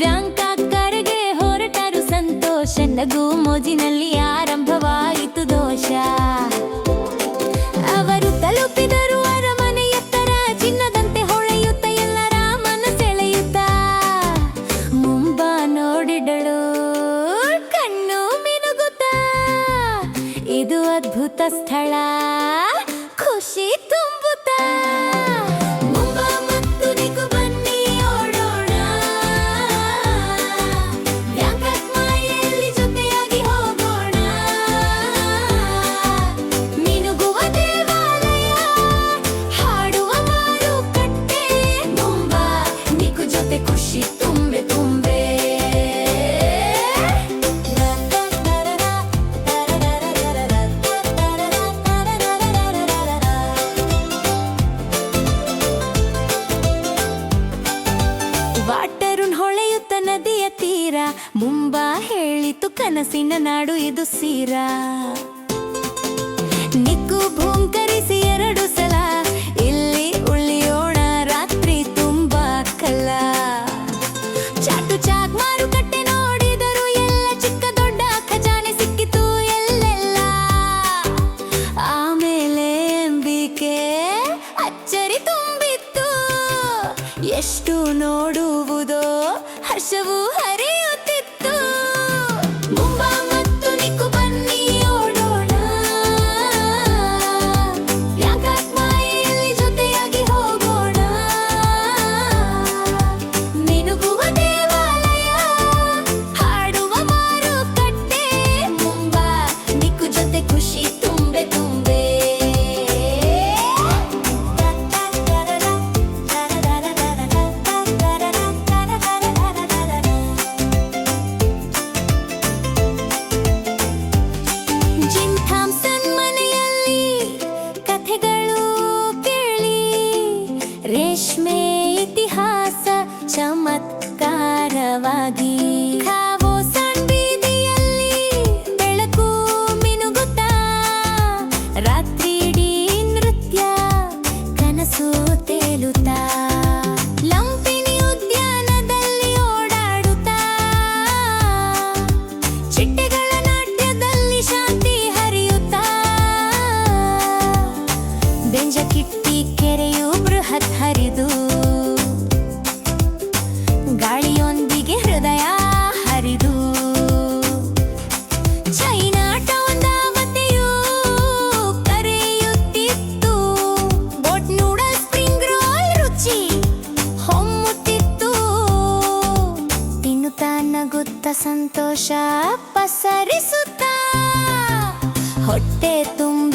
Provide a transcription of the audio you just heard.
ವ್ಯಾಂಕಾಕರ್ಗೆ ಹೊರಟರು ಸಂತೋಷ, ನಗು ಮೋಜಿನಲ್ಲಿ ಆರಂಭವಾಯಿತು ದೋಷ. ಅವರು ತಲುಪಿದರು ಅರಮನೆ ಎತ್ತರ, ಚಿನ್ನದಂತೆ ಹೊಳೆಯುತ್ತ ಎಲ್ಲರ ಮನಸೆಳೆಯುತ್ತ. ಮುಂಬಾ ನೋಡಿದಳು ಕಣ್ಣು ಮಿನುಗುತ್ತ, ಇದು ಅದ್ಭುತ ಸ್ಥಳ ಖುಷಿ ತುಂಬುತ್ತ. ಮುಂಬಾ ಮತ್ತು ನಿಕು ಬನ್ನಿ ಓಡೋಣ, ವ್ಯಾಂಕಾಕ್ ಮಾಯೆಯಲ್ಲಿ ಜೊತೆಯಾಗಿ ಹೋಗೋಣ. ಮಿನುಗುವ ದೇವಾಲಯ, ಹಾಡುವ ಮಾರುಕಟ್ಟೆ, ಮುಂಬಾ ನಿಕು ಜೊತೆ ಖುಷಿ ತುಂಬೆ ತುಂಬೆ. ವಾಟರುನ್ ಹೊಳೆಯುತ್ತ ನದಿಯ ತೀರ, ಮುಂಬಾ ಹೇಳಿತು ಕನಸಿನ ನಾಡು ಇದು ಸೀರ. ನಿಕ್ಕು ಭೂಂಕರಿಸಿ 2 ಸಲ, ಇಲ್ಲಿ ಉಳಿಯೋಣ ರಾತ್ರಿ ತುಂಬಾ ಕಲ್ಲ. ಚಾಟು ಚಾಕ್ ಮಾರುಕಟ್ಟೆ ನೋಡಿದರು ಎಲ್ಲ, ಚಿಕ್ಕ ದೊಡ್ಡ ಖಜಾನೆ ಸಿಕ್ಕಿತು ಎಲ್ಲೆಲ್ಲ. ಆಮೇಲೆ ಎಂಬಿಕೆ ಅಚ್ಚರಿ ತುಂಬಿತ್ತು, ಎಷ್ಟು ನೋಡುವುದೋ ಹರ್ಷವು ಹರಿಯುತ್ತಿತ್ತು. ಮುಂಬಾ ಮತ್ತು ನಿಕು ಬನ್ನಿ ಓಡೋಣ, ವ್ಯಾಂಕಾಕ್ ಮಾಯೆಯಲ್ಲಿ ಜೊತೆಯಾಗಿ ಹೋಗೋಣ. ಮಿನುಗುವ ದೇವಾಲಯ, ಹಾಡುವ ಮಾರುಕಟ್ಟೆ, ಮುಂಬಾ ನಿಕು ಜೊತೆ ಖುಷಿ ತುಂಬೆ ತುಂಬೆ. ಜಿಮ್ ಥಾಮ್ಸನ್ ಮನೆಯಲ್ಲಿ ಕಥೆಗಳು ಕೇಳಿ, ರೇಷ್ಮೆ ಇತಿಹಾಸ ಚಮತ್ಕಾರವಾಗಿ. ಖಾವೋ ಸಣ್ ಬೀದಿಯಲ್ಲಿ ಬೆಳಕು ಮಿನುಗುತ್ತಾ, ರಾತ್ರಿಯಿಡೀ ನೃತ್ಯ ಕನಸು ತೇಲುತ್ತಾ. ಲಂಪಿನಿ ಉದ್ಯಾನದಲ್ಲಿ ಓಡಾಡುತ್ತಾ, ಚಿಟ್ಟೆಗಳ ನಾಟ್ಯದಲ್ಲಿ ಶಾಂತಿ ಹರಿಯುತ್ತಾ. ಬೆಂಜಕಿಟ್ಟಿ ಕೆರೆಯು ಬೃಹತ್ ಹರಿದು, ಗಾಳಿಯೊಂದಿಗೆ ಹೃದಯ ಹರಿದು. ಚೈನಾ ಟೌನ್ ದಾವತೆಯು ಕರೆಯುತ್ತಿತ್ತು, ಬೋಟ್ ನೂಡಲ್ ಸ್ಪ್ರಿಂಗ್ ರೋಲ್ ರುಚಿ ಹೊಮ್ಮುತ್ತಿತ್ತು. ತಿನ್ನುತ್ತಾ ನಗುತ್ತ ಸಂತೋಷ ಪಸರಿಸುತ್ತಾ, ಹೊಟ್ಟೆ ತುಂಬ